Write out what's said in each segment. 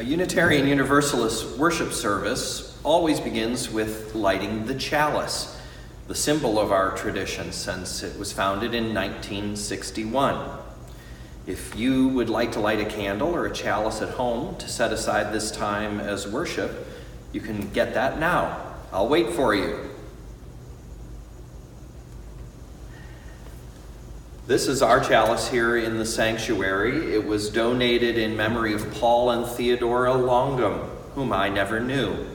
A Unitarian Universalist worship service always begins with lighting the chalice, the symbol of our tradition since it was founded in 1961. If you would like to light a candle or a chalice at home to set aside this time as worship, you can get that now. I'll wait for you. This is our chalice here in the sanctuary. It was donated in memory of Paul and Theodora Longum, whom I never knew.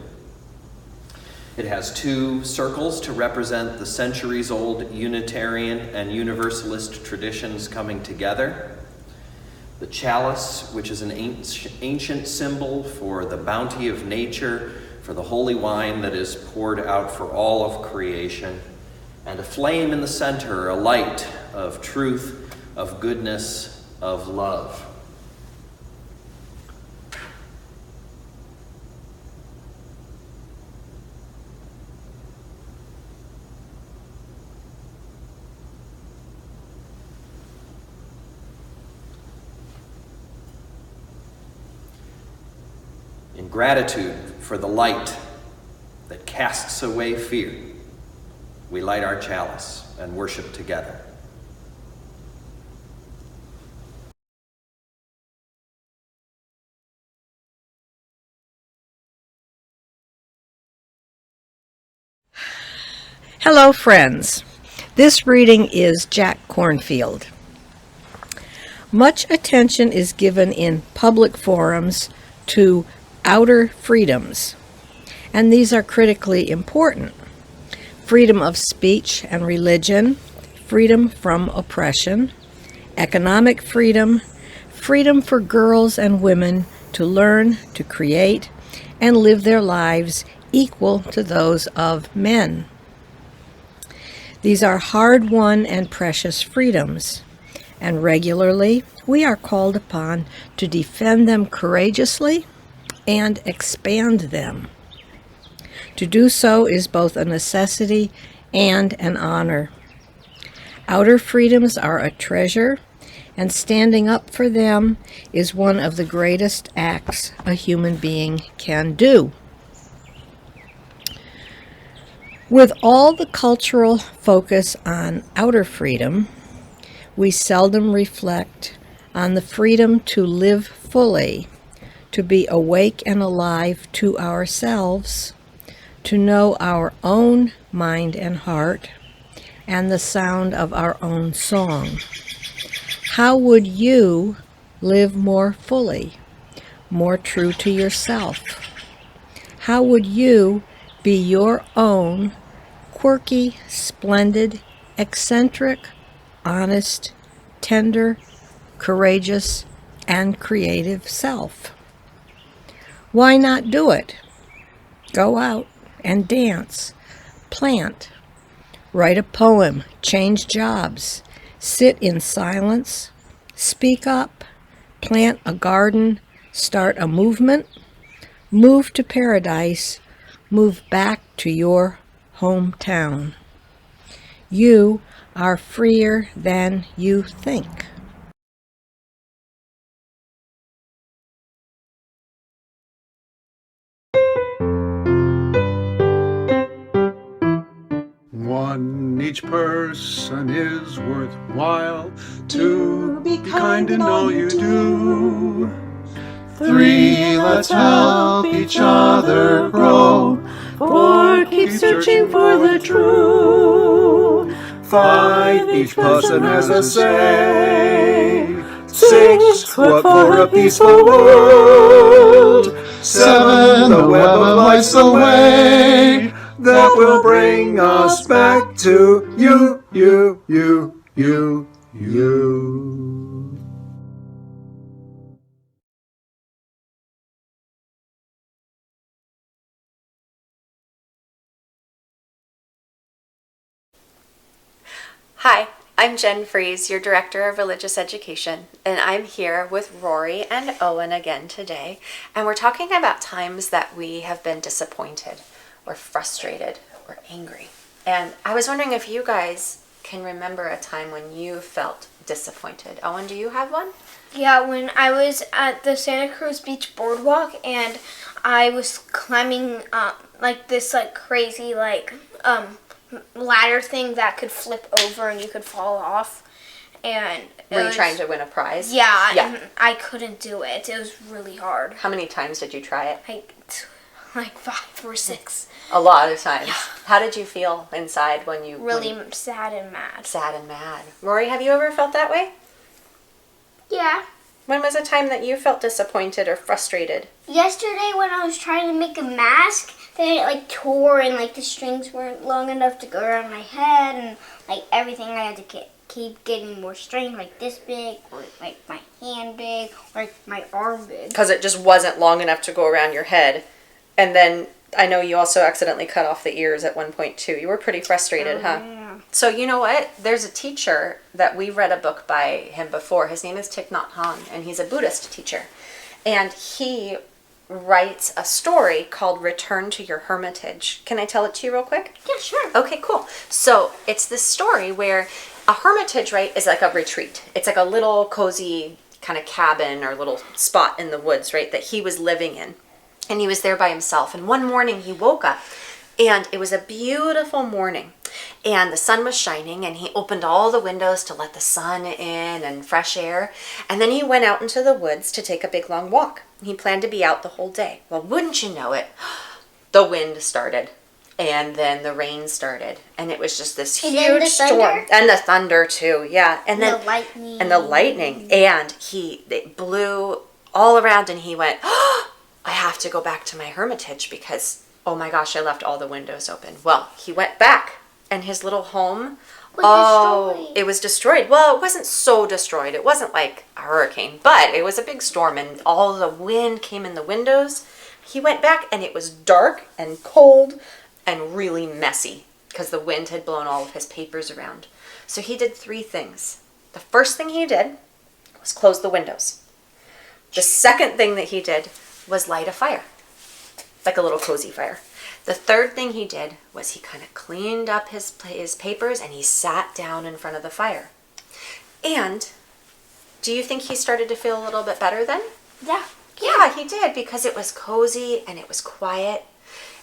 It has two circles to represent the centuries-old Unitarian and Universalist traditions coming together. The chalice, which is an ancient symbol for the bounty of nature, for the holy wine that is poured out for all of creation, and a flame in the center, a light of truth, of goodness, of love. In gratitude for the light that casts away fear, we light our chalice and worship together. Hello, friends. This reading is Jack Kornfield. Much attention is given in public forums to outer freedoms, and these are critically important. Freedom of speech and religion, freedom from oppression, economic freedom, freedom for girls and women to learn, to create, and live their lives equal to those of men. These are hard-won and precious freedoms, and regularly we are called upon to defend them courageously and expand them. To do so is both a necessity and an honor. Outer freedoms are a treasure, and standing up for them is one of the greatest acts a human being can do. With all the cultural focus on outer freedom, we seldom reflect on the freedom to live fully, to be awake and alive to ourselves, to know our own mind and heart, and the sound of our own song. How would you live more fully, more true to yourself? How would you be your own quirky, splendid, eccentric, honest, tender, courageous, and creative self? Why not do it? Go out and dance, plant, write a poem, change jobs, sit in silence, speak up, plant a garden, start a movement, move to paradise, move back to your hometown. You are freer than you think. One, each person is worthwhile. Two, be kind in all you do. Three, let's help each other grow. Four, keep searching for the true. Five, each person has a say. Six, work for a peaceful world. Seven, the web of life's the way that will bring us back to you. Hi, I'm Jen Freese, your Director of Religious Education, and I'm here with Rory and Owen again today, and we're talking about times that we have been disappointed or frustrated or angry. And I was wondering if you guys can remember a time when you felt disappointed. Owen, do you have one? Yeah, when I was at the Santa Cruz Beach Boardwalk and I was climbing like this like crazy like ladder thing that could flip over and you could fall off. And Were you trying to win a prize? Yeah, Yeah. and I couldn't do it. It was really hard. How many times did you try it? Like 5 or 6. A lot of times. How did you feel inside when you... Really sad and mad. Sad and mad. Rory, have you ever felt that way? Yeah. When was a time that you felt disappointed or frustrated? Yesterday when I was trying to make a mask, then it like tore and like the strings weren't long enough to go around my head and like everything I had to keep getting more string, like this big, or like my hand big, or like my arm big. Because it just wasn't long enough to go around your head. And then I know you also accidentally cut off the ears at one point too. You were pretty frustrated, huh? Yeah. So you know what? There's a teacher that we've read a book by him before. His name is Thich Nhat Hanh, and he's a Buddhist teacher. And he writes a story called Return to Your Hermitage. Can I tell it to you real quick? Yeah, sure. Okay, cool. So it's this story where a hermitage, right, is like a retreat. It's like a little cozy kind of cabin or little spot in the woods, right, that he was living in. And he was there by himself. And one morning he woke up and it was a beautiful morning. And the sun was shining and he opened all the windows to let the sun in and fresh air. And then he went out into the woods to take a big long walk. He planned to be out the whole day. Well, wouldn't you know it, the wind started. And then the rain started. And it was just this huge storm. And the thunder too, yeah. And then the lightning. And the lightning. And it blew all around and he went, oh, I have to go back to my hermitage because, oh my gosh, I left all the windows open. Well, he went back and his little home, destroyed. It was destroyed. Well, it wasn't so destroyed. It wasn't like a hurricane, but it was a big storm and all the wind came in the windows. He went back and it was dark and cold and really messy because the wind had blown all of his papers around. So he did 3 things. The first thing he did was close the windows. The second thing that he did was light a fire, like a little cozy fire. The third thing he did was he kind of cleaned up his papers and he sat down in front of the fire. And do you think he started to feel a little bit better then? Yeah. Yeah, he did because it was cozy and it was quiet.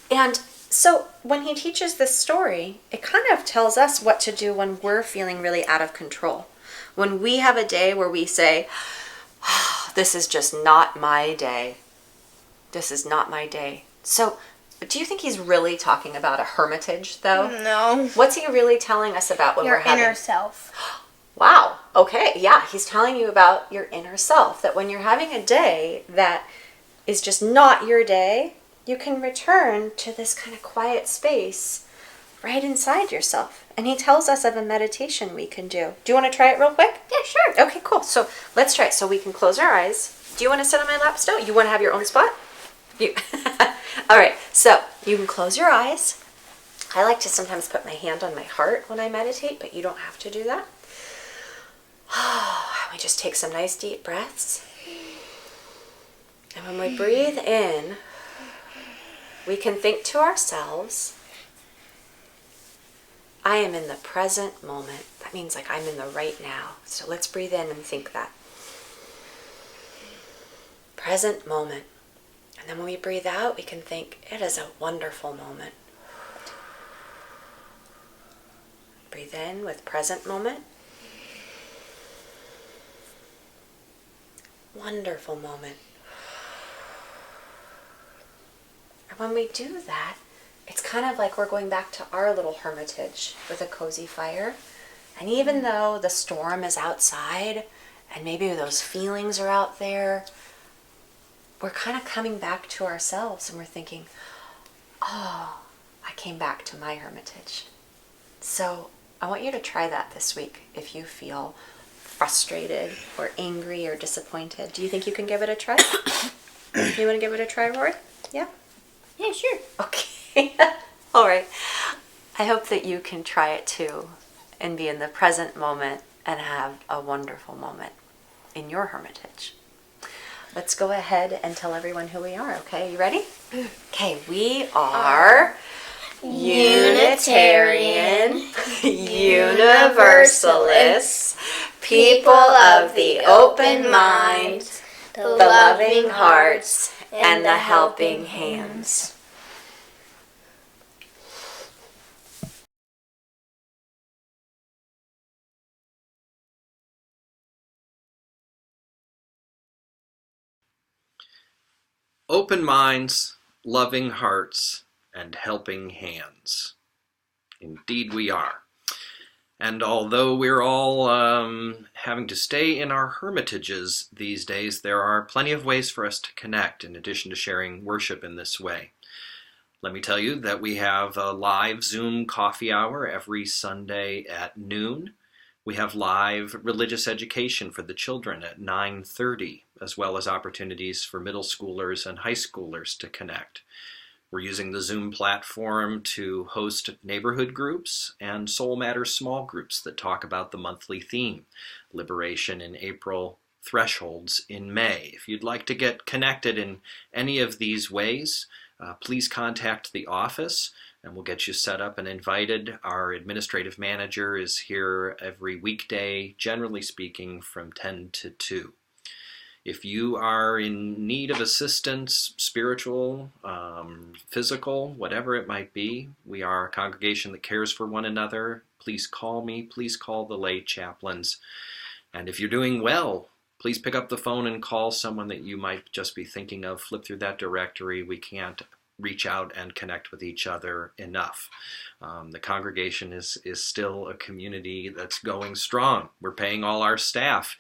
And so when he teaches this story, it kind of tells us what to do when we're feeling really out of control. When we have a day where we say, oh, this is just not my day. This is not my day. So, do you think he's really talking about a hermitage, though? No. What's he really telling us about when Your we're having... inner self. Wow. Okay. Yeah. He's telling you about your inner self. That when you're having a day that is just not your day, you can return to this kind of quiet space right inside yourself. And he tells us of a meditation we can do. Do you want to try it real quick? Yeah, sure. Okay, cool. So let's try it. So we can close our eyes. Do you want to sit on my lap still? You want to have your own spot? You. All right. So you can close your eyes. I like to sometimes put my hand on my heart when I meditate, but you don't have to do that. We just take some nice deep breaths. And when we breathe in, we can think to ourselves, I am in the present moment. That means like I'm in the right now. So let's breathe in and think that. Present moment. And then when we breathe out, we can think, it is a wonderful moment. Breathe in with present moment. Wonderful moment. And when we do that, it's kind of like we're going back to our little hermitage with a cozy fire. And even though the storm is outside and maybe those feelings are out there, we're kind of coming back to ourselves and we're thinking, oh, I came back to my hermitage. So I want you to try that this week if you feel frustrated or angry or disappointed. Do you think you can give it a try? You want to give it a try, Rory? Yeah? Yeah, sure. Okay. All right. I hope that you can try it too and be in the present moment and have a wonderful moment in your hermitage. Let's go ahead and tell everyone who we are, okay? You ready? Okay, we are Unitarian, Universalists, people of the open mind, the loving hearts, and the helping hands. Open minds, loving hearts, and helping hands. Indeed we are. And although we're all having to stay in our hermitages these days, there are plenty of ways for us to connect in addition to sharing worship in this way. Let me tell you that we have a live Zoom coffee hour every Sunday at noon. We have live religious education for the children at 9:30, as well as opportunities for middle schoolers and high schoolers to connect. We're using the Zoom platform to host neighborhood groups and Soul Matters small groups that talk about the monthly theme, Liberation in April, Thresholds in May. If you'd like to get connected in any of these ways, please contact the office and we'll get you set up and invited. Our administrative manager is here every weekday, generally speaking, from 10 to 2. If you are in need of assistance, spiritual, physical, whatever it might be, we are a congregation that cares for one another. Please call me. Please call the lay chaplains. And if you're doing well, please pick up the phone and call someone that you might just be thinking of. Flip through that directory. We can't reach out and connect with each other enough. The congregation is still a community that's going strong. We're paying all our staff.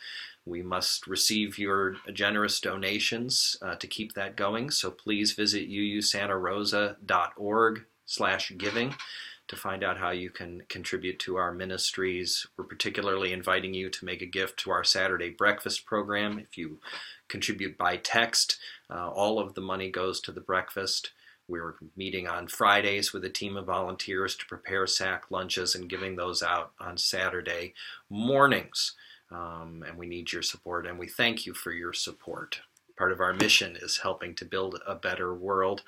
We must receive your generous donations to keep that going, so please visit uusantarosa.org/giving to find out how you can contribute to our ministries. We're particularly inviting you to make a gift to our Saturday breakfast program. If you contribute by text, all of the money goes to the breakfast. We're meeting on Fridays with a team of volunteers to prepare sack lunches and giving those out on Saturday mornings. And we need your support, and we thank you for your support. Part of our mission is helping to build a better world.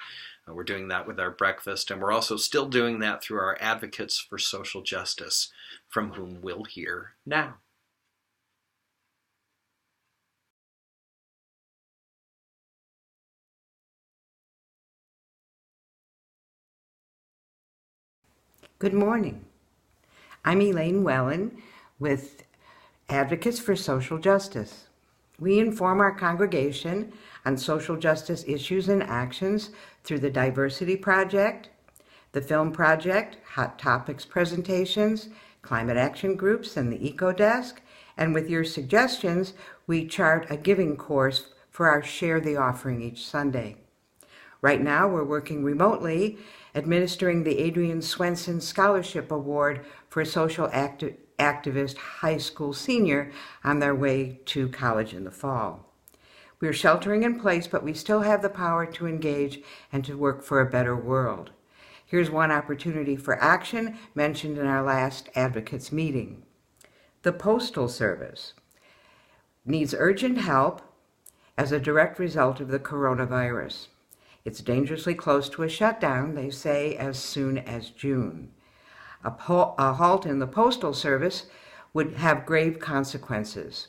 We're doing that with our breakfast, and we're also still doing that through our advocates for social justice, from whom we'll hear now. Good morning. I'm Elain Wellin with Advocates for Social Justice. We inform our congregation on social justice issues and actions through the Diversity Project, the Film Project, Hot Topics presentations, climate action groups, and the Eco Desk. And with your suggestions, we chart a giving course for our Share the Offering each Sunday. Right now, we're working remotely, administering the Adrian Swenson Scholarship Award for a social activist high school senior on their way to college in the fall. We're sheltering in place, but we still have the power to engage and to work for a better world. Here's one opportunity for action mentioned in our last advocates meeting. The Postal Service needs urgent help as a direct result of the coronavirus. It's dangerously close to a shutdown, they say, as soon as June. A halt in the Postal Service would have grave consequences.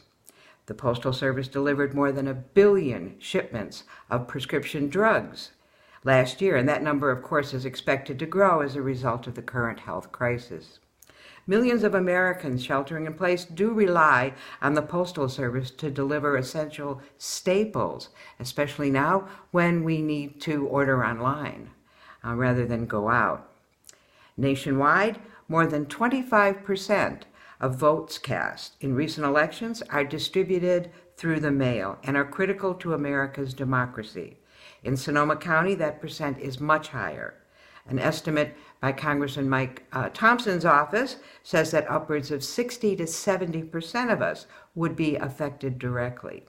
The Postal Service delivered more than 1 billion shipments of prescription drugs last year, and that number, of course, is expected to grow as a result of the current health crisis. Millions of Americans sheltering in place do rely on the Postal Service to deliver essential staples, especially now when we need to order online rather than go out. Nationwide, more than 25% of votes cast in recent elections are distributed through the mail and are critical to America's democracy. In Sonoma County, that percent is much higher. An estimate by Congressman Mike Thompson's office says that upwards of 60 to 70% of us would be affected directly.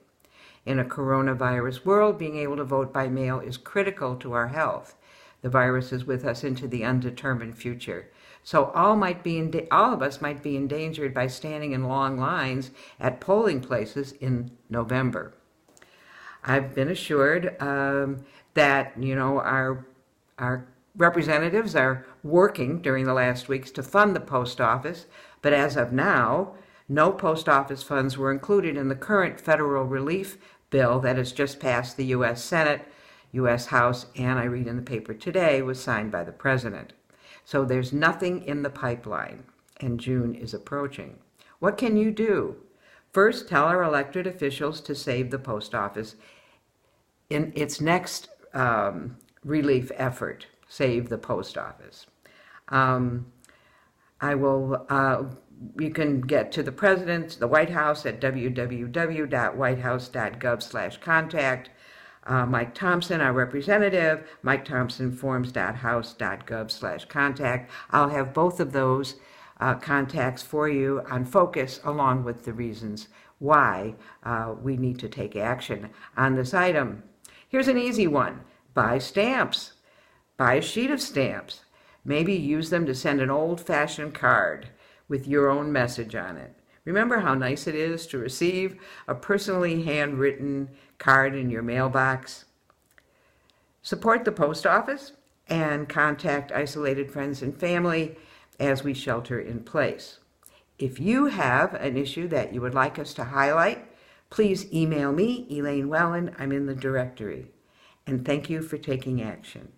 In a coronavirus world, being able to vote by mail is critical to our health. The virus is with us into the undetermined future. So all of us might be endangered by standing in long lines at polling places in November. I've been assured that our representatives are working during the last weeks to fund the post office, but as of now, No post office funds were included in the current federal relief bill that has just passed the U.S. Senate, U.S. House, and I read in the paper today was signed by the President. So there's nothing in the pipeline, and June is approaching. What can you do? First, tell our elected officials to save the post office in its next relief effort, save the post office. You can get to the President, the White House at www.whitehouse.gov/contact. Mike Thompson, our representative, mikethompsonforms.house.gov/contact. I'll have both of those contacts for you on focus, along with the reasons why we need to take action on this item. Here's an easy one. Buy stamps. Buy a sheet of stamps. Maybe use them to send an old-fashioned card with your own message on it. Remember how nice it is to receive a personally handwritten card in your mailbox? Support the post office and contact isolated friends and family as we shelter in place. If you have an issue that you would like us to highlight, please email me, Elain Wellin. I'm in the directory. And thank you for taking action.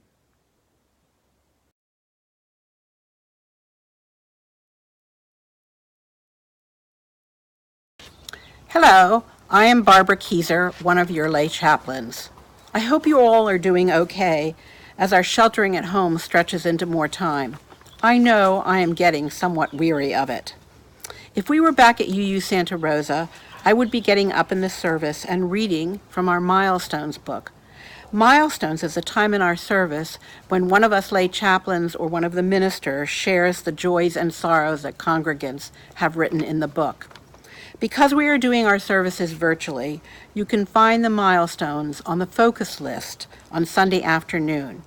Hello, I am Barbara Kezur, one of your lay chaplains. I hope you all are doing okay as our sheltering at home stretches into more time. I know I am getting somewhat weary of it. If we were back at UU Santa Rosa, I would be getting up in the service and reading from our Milestones book. Milestones is a time in our service when one of us lay chaplains or one of the ministers shares the joys and sorrows that congregants have written in the book. Because we are doing our services virtually, you can find the milestones on the focus list on Sunday afternoon.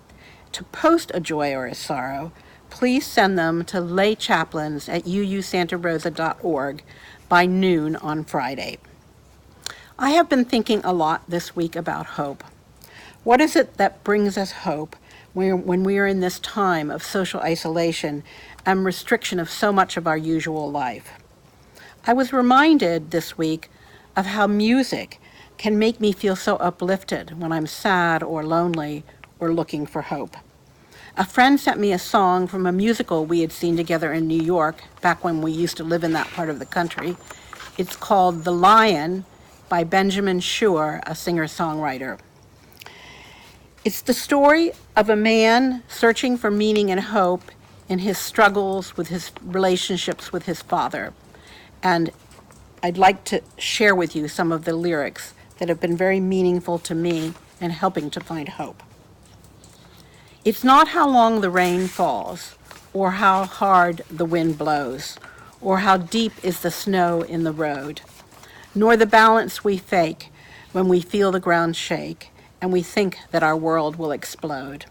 To post a joy or a sorrow, please send them to laychaplains@uusantarosa.org by noon on Friday. I have been thinking a lot this week about hope. What is it that brings us hope when we are in this time of social isolation and restriction of so much of our usual life? I was reminded this week of how music can make me feel so uplifted when I'm sad or lonely or looking for hope. A friend sent me a song from a musical we had seen together in New York back when we used to live in that part of the country. It's called The Lion by Benjamin Shure, a singer-songwriter. It's the story of a man searching for meaning and hope in his struggles with his relationships with his father. And I'd like to share with you some of the lyrics that have been very meaningful to me in helping to find hope. It's not how long the rain falls, or how hard the wind blows, or how deep is the snow in the road, nor the balance we fake when we feel the ground shake and we think that our world will explode.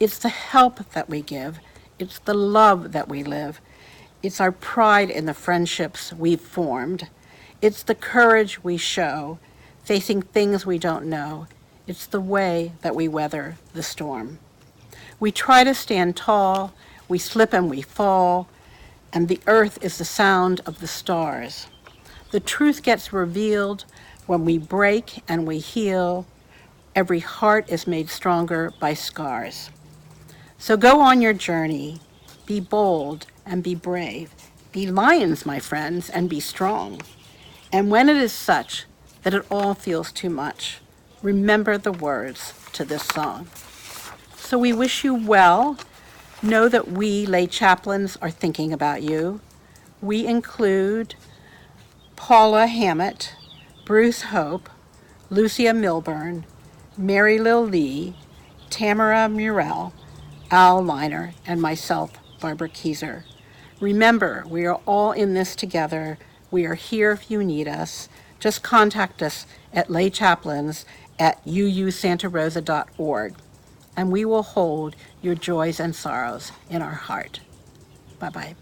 It's the help that we give, it's the love that we live, it's our pride in the friendships we've formed. It's the courage we show, facing things we don't know. It's the way that we weather the storm. We try to stand tall, we slip and we fall, and the earth is the sound of the stars. The truth gets revealed when we break and we heal. Every heart is made stronger by scars. So go on your journey, be bold, and be brave. Be lions, my friends, and be strong. And when it is such that it all feels too much, remember the words to this song. So we wish you well. Know that we lay chaplains are thinking about you. We include Paula Hammett, Bruce Hope, Lucia Milburn, Mary Lil Lee, Tamara Murrell, Al Liner, and myself, Barbara Kezur. Remember, we are all in this together. We are here if you need us. Just contact us at laychaplains@uusantarosa.org, and we will hold your joys and sorrows in our heart. Bye-bye.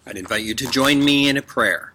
I'd invite you to join me in a prayer.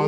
I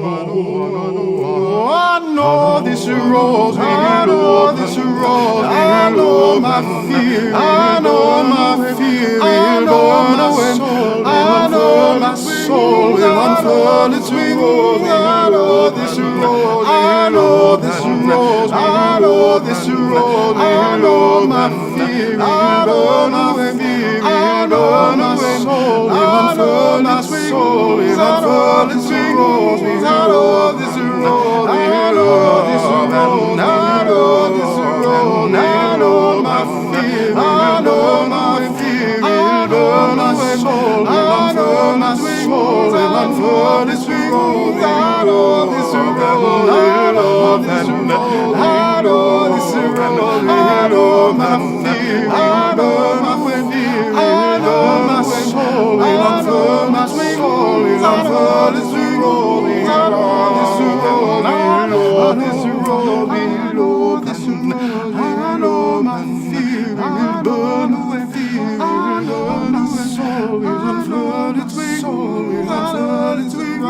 know this rose, I know this rose, I know my fear, I know my fear, I know my soul, I know my soul will unfurl its wings. I know this rose, I know this rose, I know this rose, I know my fear, I know my fear, I know my soul will unfurl its wings. I know this rose, I know this rose, I know this rose, I know this rose, I know my fear, I know my fear, I know my soul, I know my soul will unfurl its wings. I know this rose, I know this rose, I know this rose, I know my fear, I know my fear, I know my soul will unfurl my soul will unfurl its wings. I know this rose, I know this rose, I know this rose, I know my fear will burn away. I know my soul will unfurl its wings, I know its wings,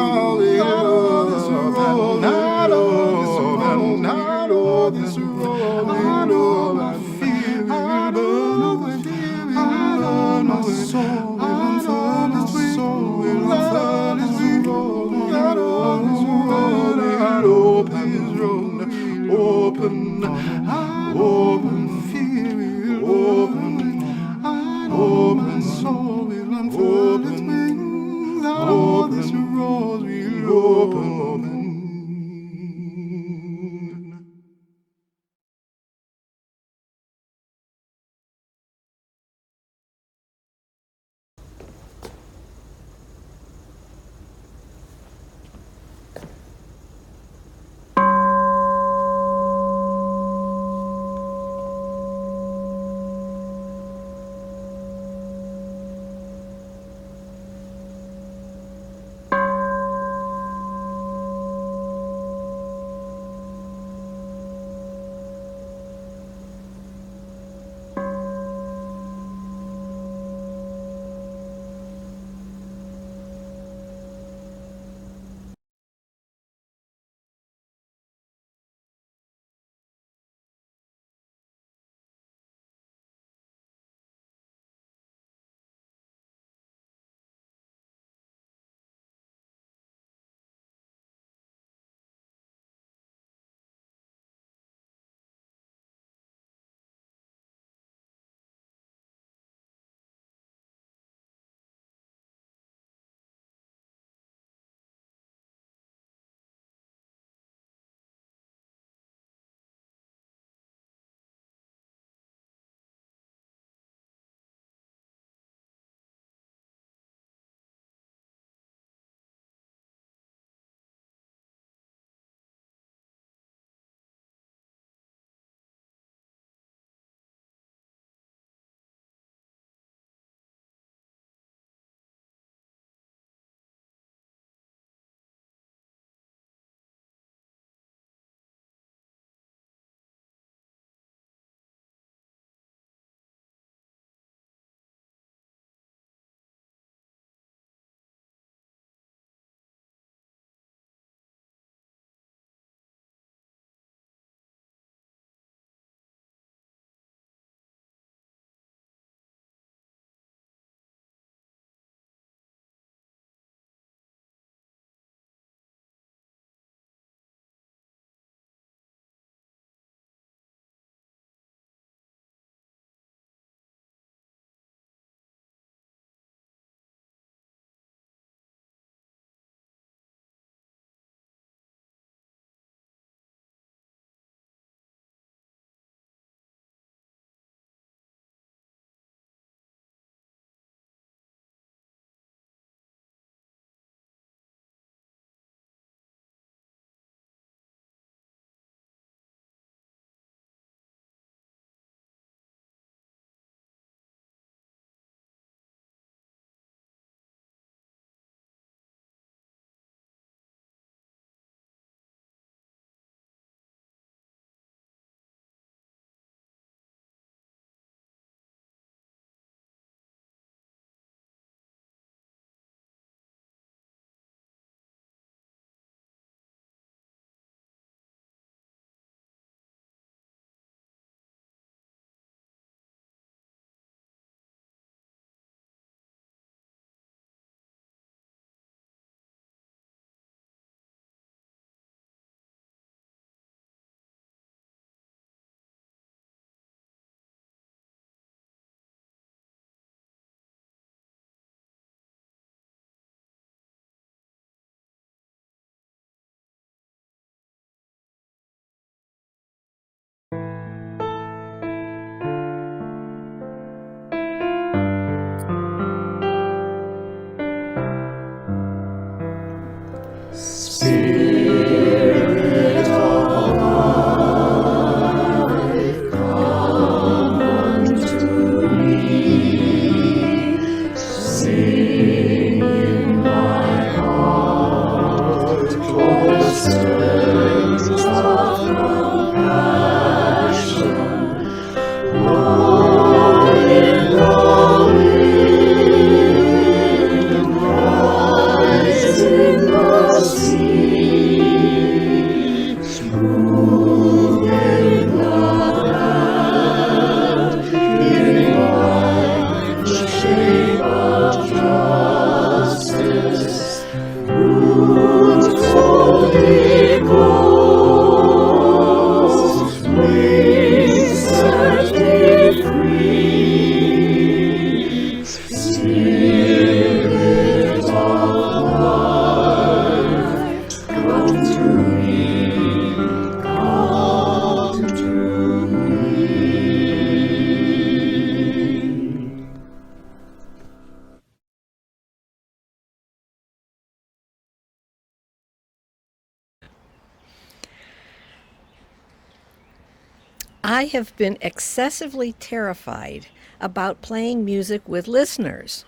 I have been excessively terrified about playing music with listeners,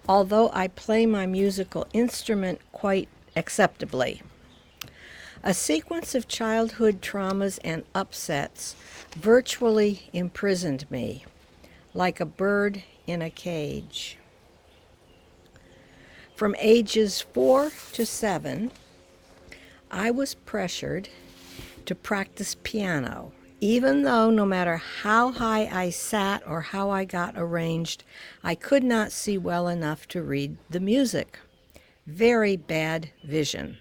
although I play my musical instrument quite acceptably. A sequence of childhood traumas and upsets virtually imprisoned me, like a bird in a cage. From ages 4 to 7, I was pressured to practice piano, even though no matter how high I sat or how I got arranged, I could not see well enough to read the music. Very bad vision.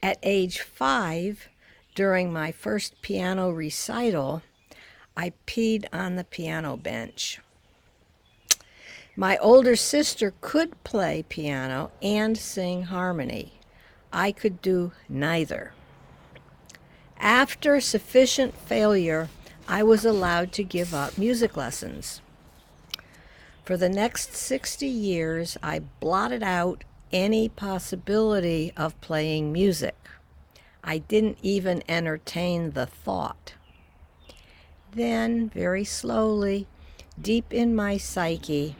At age 5, during my first piano recital, I peed on the piano bench. My older sister could play piano and sing harmony. I could do neither. After sufficient failure, I was allowed to give up music lessons. For the next 60 years, I blotted out any possibility of playing music. I didn't even entertain the thought. Then, very slowly, deep in my psyche,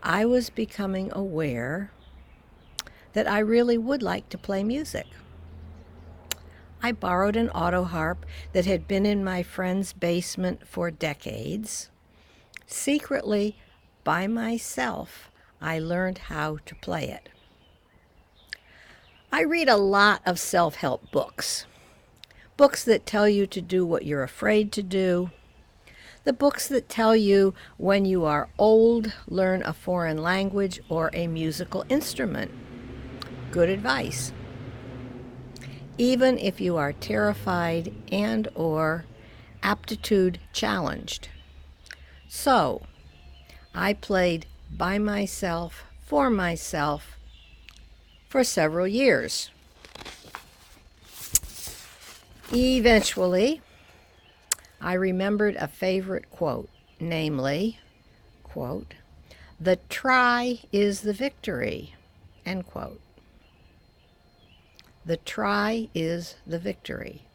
I was becoming aware that I really would like to play music. I borrowed an auto harp that had been in my friend's basement for decades. Secretly, by myself, I learned how to play it. I read a lot of self-help books. Books that tell you to do what you're afraid to do. The books that tell you when you are old, learn a foreign language or a musical instrument. Good advice. Even if you are terrified and or aptitude challenged. So, I played by myself, for myself, for several years. Eventually, I remembered a favorite quote, namely, quote, "The try is the victory," end quote. The try is the victory.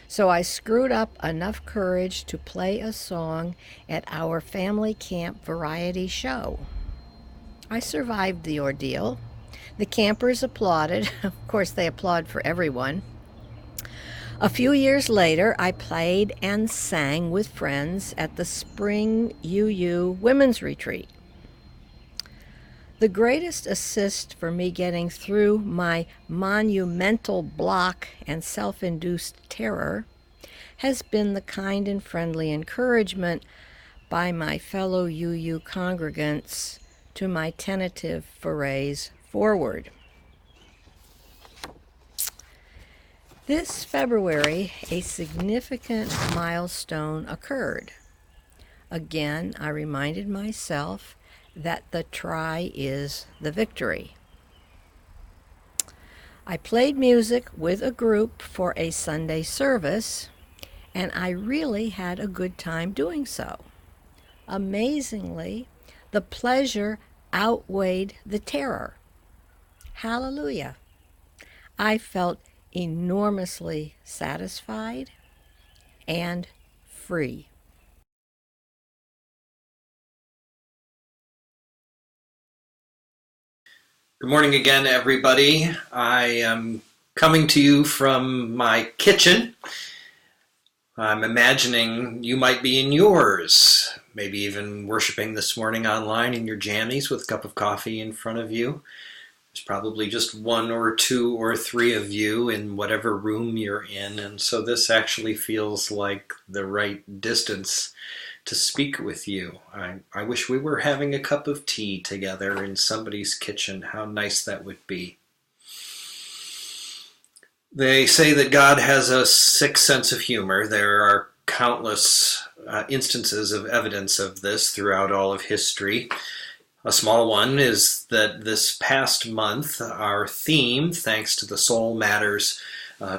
So I screwed up enough courage to play a song at our family camp variety show. I survived the ordeal. The campers applauded. Of course, they applaud for everyone. A few years later, I played and sang with friends at the spring UU Women's Retreat. The greatest assist for me getting through my monumental block and self-induced terror has been the kind and friendly encouragement by my fellow UU congregants to my tentative forays forward. This February, a significant milestone occurred. Again, I reminded myself that the try is the victory. I played music with a group for a Sunday service, and I really had a good time doing so. Amazingly, the pleasure outweighed the terror. Hallelujah. I felt enormously satisfied and free. Good morning again, everybody. I am coming to you from my kitchen. I'm imagining you might be in yours, maybe even worshiping this morning online in your jammies with a cup of coffee in front of you. There's probably just one or two or three of you in whatever room you're in, and so this actually feels like the right distance to speak with you. I wish we were having a cup of tea together in somebody's kitchen. How nice that would be. They say that God has a sick sense of humor. There are countless instances of evidence of this throughout all of history. A small one is that this past month, our theme, thanks to the Soul Matters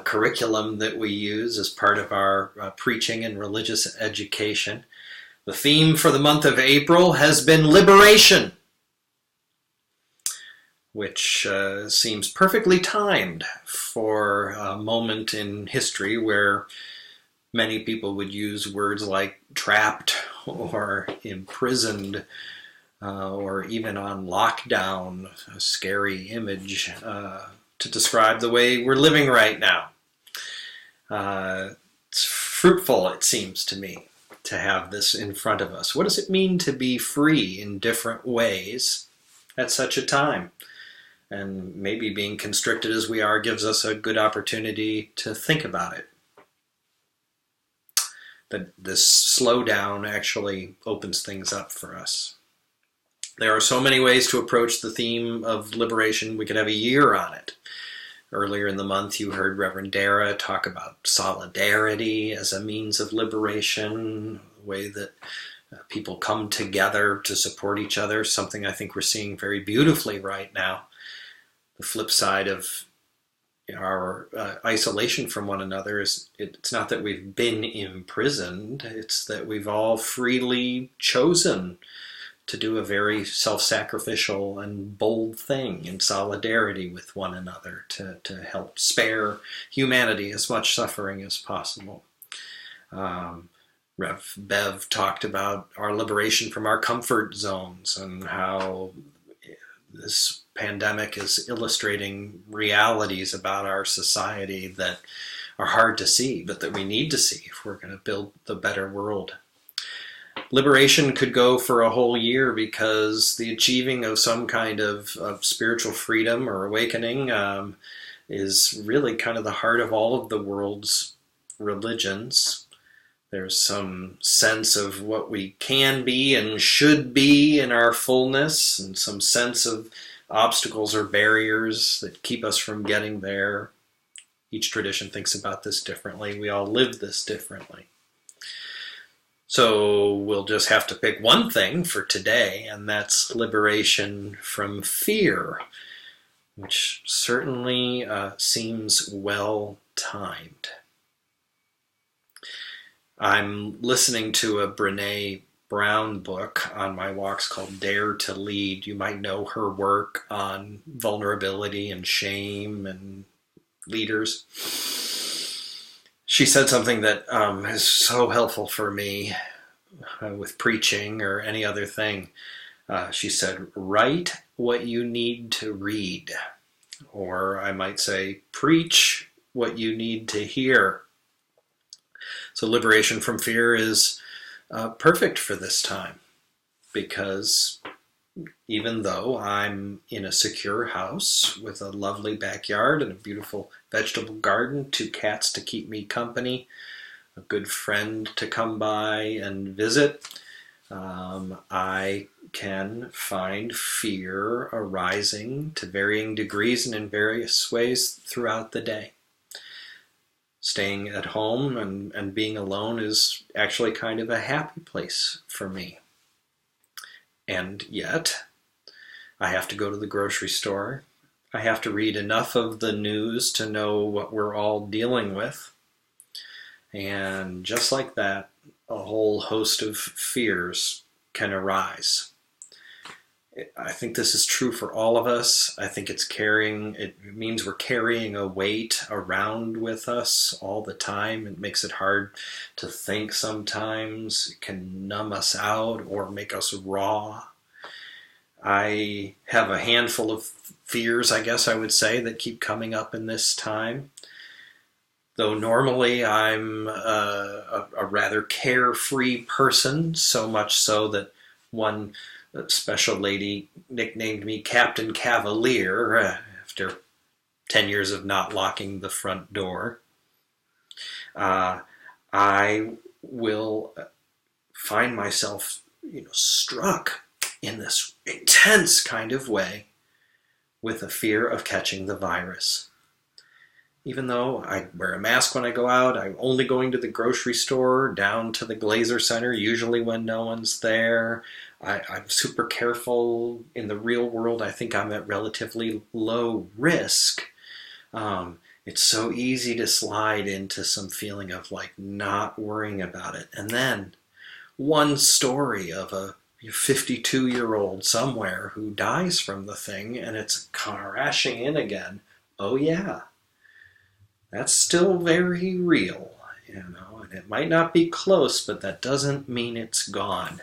curriculum that we use as part of our preaching and religious education, the theme for the month of April has been liberation, which seems perfectly timed for a moment in history where many people would use words like trapped or imprisoned or even on lockdown, a scary image to describe the way we're living right now. It's fruitful, it seems to me, to have this in front of us. What does it mean to be free in different ways at such a time? And maybe being constricted as we are gives us a good opportunity to think about it. That this slowdown actually opens things up for us. There are so many ways to approach the theme of liberation. We could have a year on it. Earlier in the month, you heard Reverend Dara talk about solidarity as a means of liberation, the way that people come together to support each other, something I think we're seeing very beautifully right now. The flip side of our isolation from one another is it's not that we've been imprisoned, it's that we've all freely chosen to do a very self-sacrificial and bold thing in solidarity with one another to help spare humanity as much suffering as possible. Rev Bev talked about our liberation from our comfort zones and how this pandemic is illustrating realities about our society that are hard to see, but that we need to see if we're going to build the better world. Liberation could go for a whole year because the achieving of some kind of spiritual freedom or awakening is really kind of the heart of all of the world's religions. There's some sense of what we can be and should be in our fullness, and some sense of obstacles or barriers that keep us from getting there. Each tradition thinks about this differently. We all live this differently. So we'll just have to pick one thing for today, and that's liberation from fear, which certainly seems well timed. I'm listening to a Brené Brown book on my walks called Dare to Lead. You might know her work on vulnerability and shame and leaders. She said something that is so helpful for me with preaching or any other thing. She said, write what you need to read. Or I might say, preach what you need to hear. So liberation from fear is perfect for this time, because even though I'm in a secure house with a lovely backyard and a beautiful vegetable garden, 2 cats to keep me company, a good friend to come by and visit, I can find fear arising to varying degrees and in various ways throughout the day. Staying at home and being alone is actually kind of a happy place for me. And yet, I have to go to the grocery store. I have to read enough of the news to know what we're all dealing with. And just like that, a whole host of fears can arise. I think this is true for all of us. I think it means we're carrying a weight around with us all the time. It makes it hard to think sometimes. It can numb us out or make us raw. I have a handful of fears, I guess I would say, that keep coming up in this time. Though normally I'm a rather carefree person, so much so that one special lady nicknamed me Captain Cavalier after 10 years of not locking the front door. I will find myself, struck in this intense kind of way with a fear of catching the virus. Even though I wear a mask when I go out, I'm only going to the grocery store, down to the Glazer Center, usually when no one's there. I'm super careful. In the real world, I think I'm at relatively low risk. It's so easy to slide into some feeling of not worrying about it. And then one story of a 52-year-old somewhere who dies from the thing, and it's crashing in again. Oh yeah, that's still very real, and it might not be close, but that doesn't mean it's gone.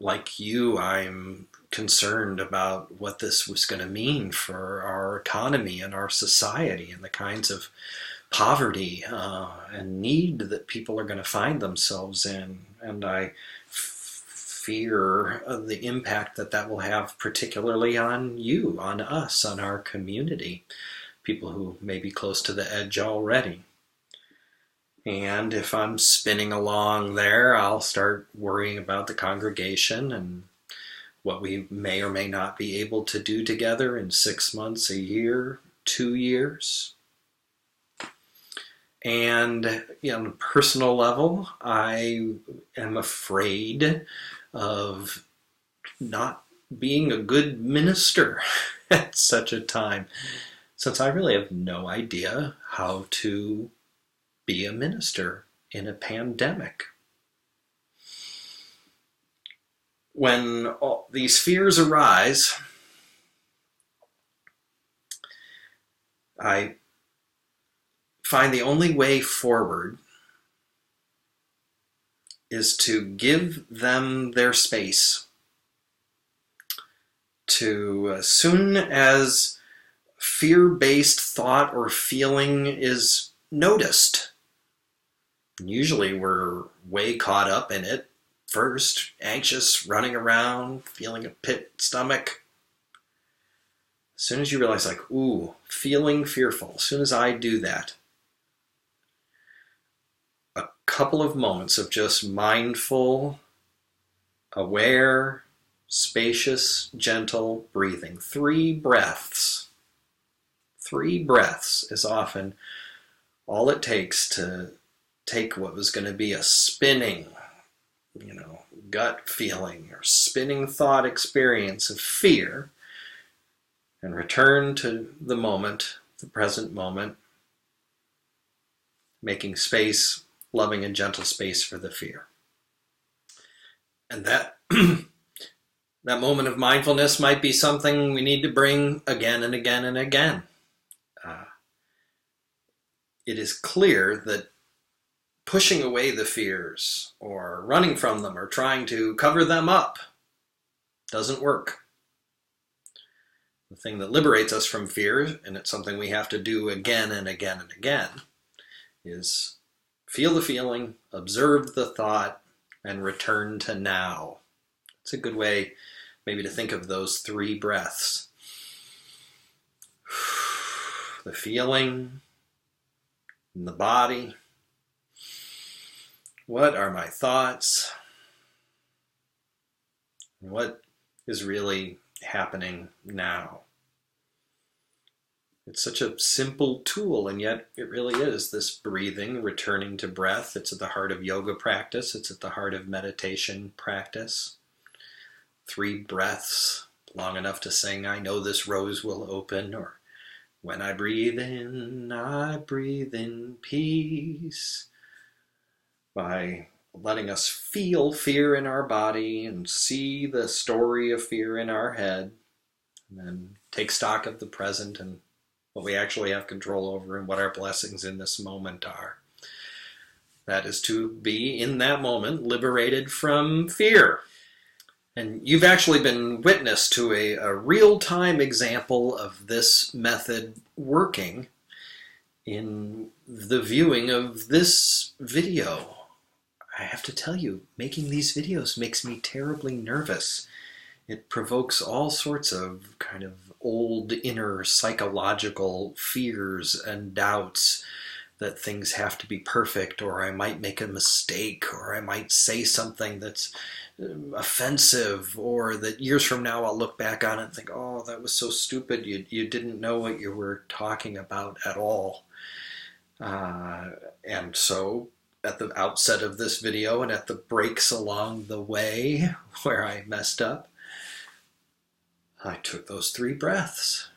Like you, I'm concerned about what this was going to mean for our economy and our society and the kinds of poverty and need that people are going to find themselves in. And I fear the impact that will have, particularly on you, on us, on our community, people who may be close to the edge already. And if I'm spinning along there, I'll start worrying about the congregation and what we may or may not be able to do together in 6 months, a year, 2 years. And on a personal level, I am afraid of not being a good minister at such a time, since I really have no idea how to be a minister in a pandemic. When all these fears arise, I find the only way forward is to give them their space. As soon as fear-based thought or feeling is noticed, usually we're way caught up in it first, anxious, running around, feeling a pit stomach. As soon as you realize, feeling fearful, as soon as I do that, a couple of moments of just mindful, aware, spacious, gentle breathing. 3 breaths. 3 breaths is often all it takes to take what was going to be a spinning, gut feeling or spinning thought experience of fear and return to the moment, the present moment, making space, loving and gentle space for the fear. And that that moment of mindfulness might be something we need to bring again and again and again. It is clear that pushing away the fears or running from them or trying to cover them up doesn't work. The thing that liberates us from fear, and it's something we have to do again and again and again, is feel the feeling, observe the thought, and return to now. It's a good way maybe to think of those 3 breaths. The feeling in the body. What are my thoughts? What is really happening now? It's such a simple tool, and yet it really is this breathing, returning to breath. It's at the heart of yoga practice. It's at the heart of meditation practice. 3 breaths, long enough to sing, "I know this rose will open," or "When I breathe in peace." By letting us feel fear in our body and see the story of fear in our head, and then take stock of the present and what we actually have control over and what our blessings in this moment are. That is to be, in that moment, liberated from fear. And you've actually been witness to a real-time example of this method working in the viewing of this video. I have to tell you, making these videos makes me terribly nervous. It provokes all sorts of kind of old inner psychological fears and doubts that things have to be perfect, or I might make a mistake, or I might say something that's offensive, or that years from now I'll look back on it and think, oh, that was so stupid, you didn't know what you were talking about at all. And so at the outset of this video and at the breaks along the way where I messed up, I took those 3 breaths.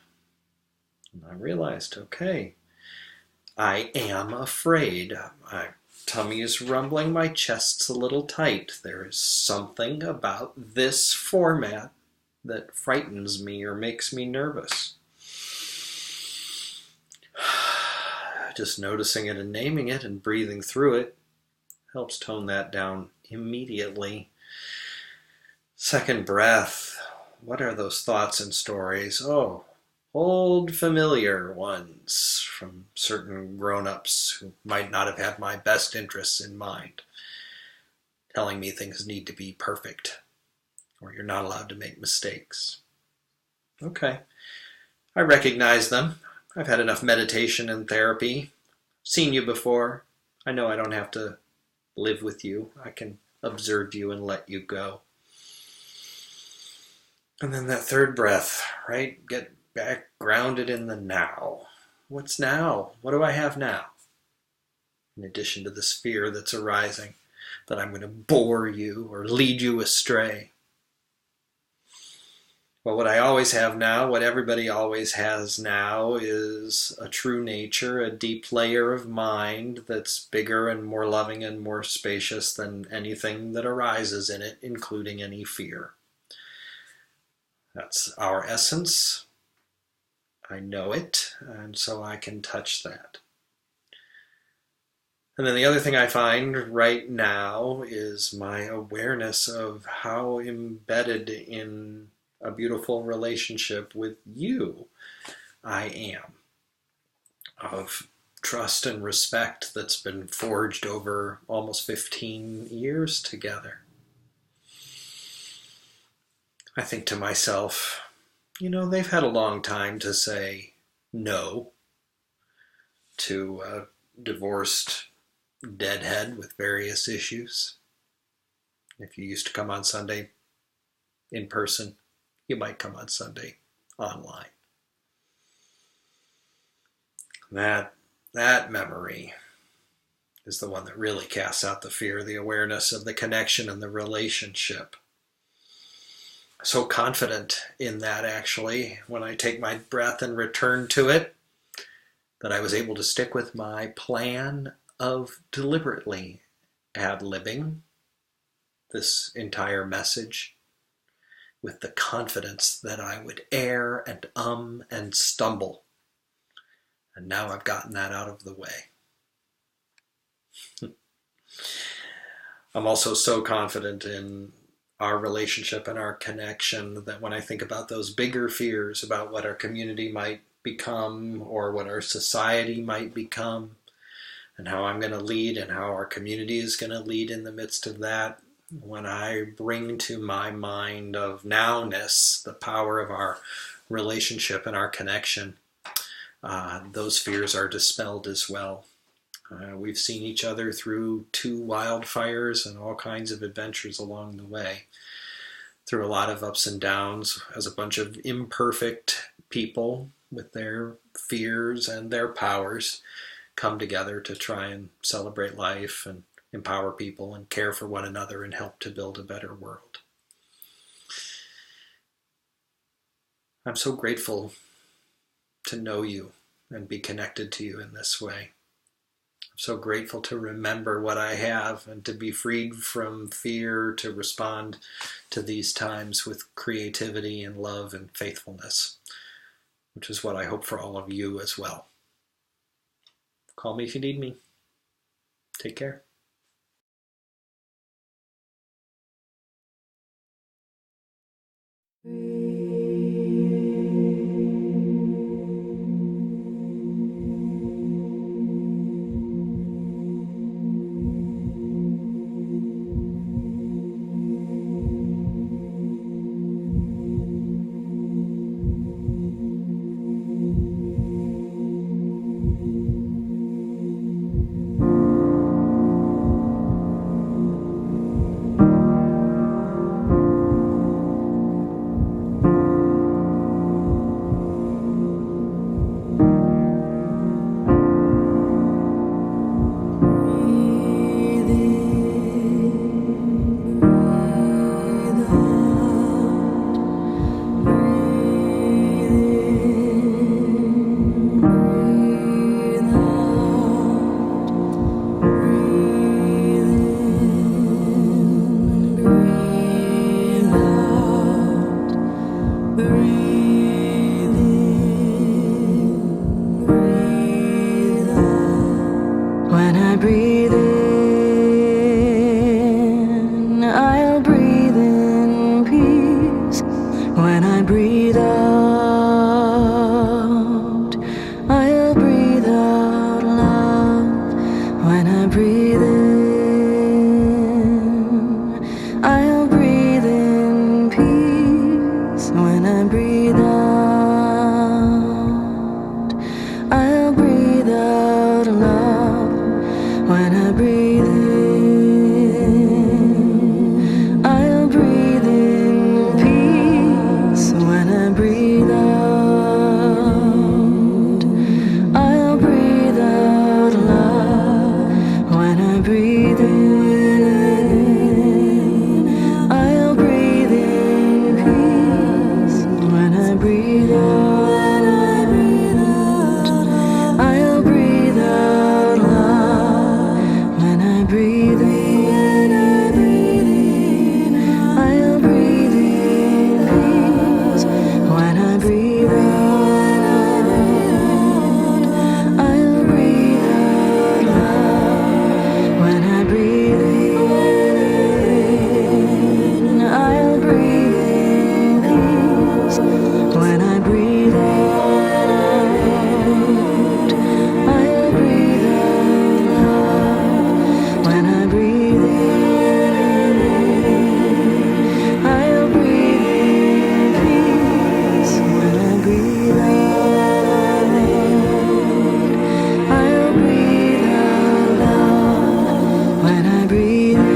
And I realized, okay, I am afraid. My tummy is rumbling, my chest's a little tight. There is something about this format that frightens me or makes me nervous. Just noticing it and naming it and breathing through it helps tone that down immediately. Second breath. What are those thoughts and stories? Oh, old familiar ones from certain grown-ups who might not have had my best interests in mind, telling me things need to be perfect, or you're not allowed to make mistakes. Okay, I recognize them. I've had enough meditation and therapy, seen you before. I know I don't have to live with you. I can observe you and let you go. And then that third breath, right? Get back grounded in the now. What's now? What do I have now? In addition to this fear that's arising, that I'm going to bore you or lead you astray. Well, what I always have now, what everybody always has now, is a true nature, a deep layer of mind that's bigger and more loving and more spacious than anything that arises in it, including any fear. That's our essence. I know it, and so I can touch that. And then the other thing I find right now is my awareness of how embedded in a beautiful relationship with you I am, of trust and respect that's been forged over almost 15 years together. I think to myself, you know, they've had a long time to say no to a divorced deadhead with various issues. If you used to come on Sunday in person, you might come on Sunday online. That memory is the one that really casts out the fear, the awareness of the connection and the relationship. So confident in that, actually, when I take my breath and return to it, that I was able to stick with my plan of deliberately ad-libbing this entire message with the confidence that I would err and stumble. And now I've gotten that out of the way. I'm also so confident in our relationship and our connection that when I think about those bigger fears about what our community might become or what our society might become and how I'm going to lead and how our community is going to lead in the midst of that, when I bring to my mind of nowness the power of our relationship and our connection, those fears are dispelled as well. We've seen each other through 2 wildfires and all kinds of adventures along the way, through a lot of ups and downs as a bunch of imperfect people with their fears and their powers come together to try and celebrate life and empower people and care for one another and help to build a better world. I'm so grateful to know you and be connected to you in this way. I'm so grateful to remember what I have and to be freed from fear, to respond to these times with creativity and love and faithfulness, which is what I hope for all of you as well. Call me if you need me. Take care. When I breathe in, I'll breathe in peace. When I breathe out, I'll breathe out love. When I breathe in, I'll breathe in peace. When I breathe out, I'll breathe out love. When I breathe in, I'll breathe in peace. When I breathe out, I'll breathe out love. When I breathe in, I'll breathe in peace. When I breathe out, I'll breathe out love. When I breathe in, I'll breathe in peace. When I breathe out, I'll breathe out love. When I breathe in, I'll breathe in peace. When I breathe out, I'll breathe out love. When I breathe in, I'll breathe in peace. When I breathe out, I'll breathe out love. When I breathe in,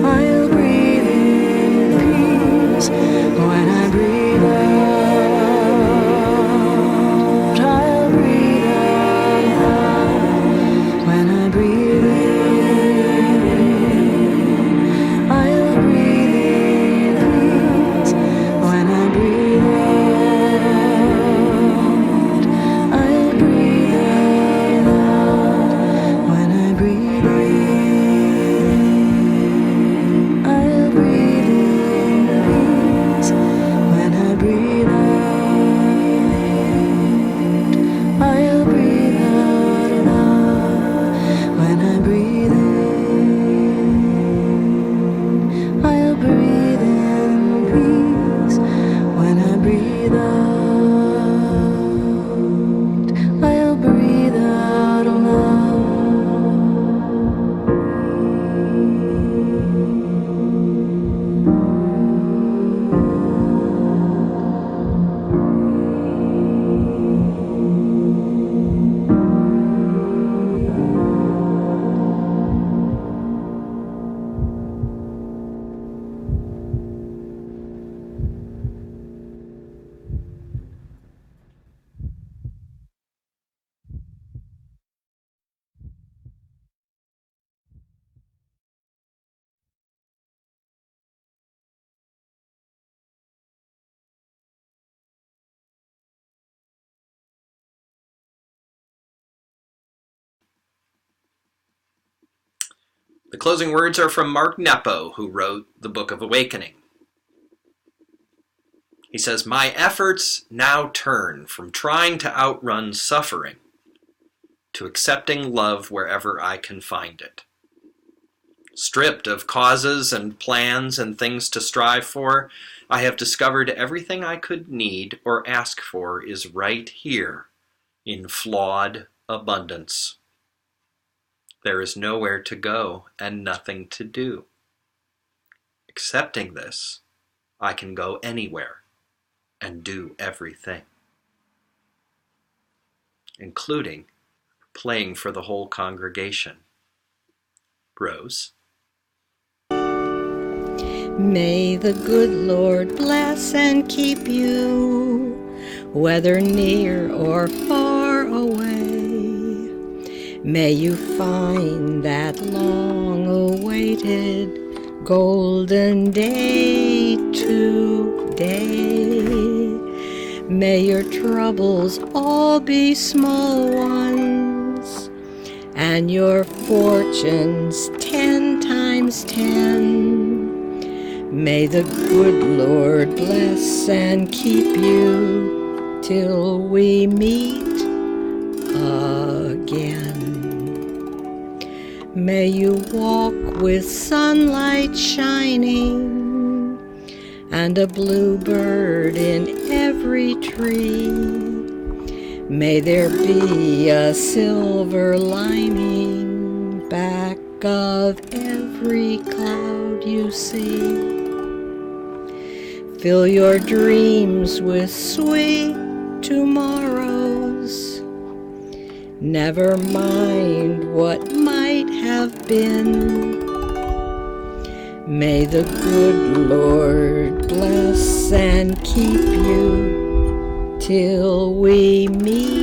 I'll breathe in peace. When I breathe out, I'll breathe out love. When I breathe in, I'll breathe in peace. When I breathe out, I'll breathe out love. When I breathe in, I'll breathe in peace. When I breathe out, I'll breathe out love. When I breathe in, I'll breathe in peace. When I breathe out, I'll breathe out love. The closing words are from Mark Nepo, who wrote the Book of Awakening. He says, "My efforts now turn from trying to outrun suffering to accepting love wherever I can find it. Stripped of causes and plans and things to strive for, I have discovered everything I could need or ask for is right here in flawed abundance. There is nowhere to go and nothing to do. Accepting this, I can go anywhere and do everything, including playing for the whole congregation. Rose. May the good Lord bless and keep you, whether near or far away. May you find that long-awaited golden day today. May your troubles all be small ones, and your fortunes 10 times 10. May the good Lord bless and keep you till we meet again. May you walk with sunlight shining and a bluebird in every tree. May there be a silver lining back of every cloud you see. Fill your dreams with sweet tomorrows. Never mind what might have been. May the good Lord bless and keep you till we meet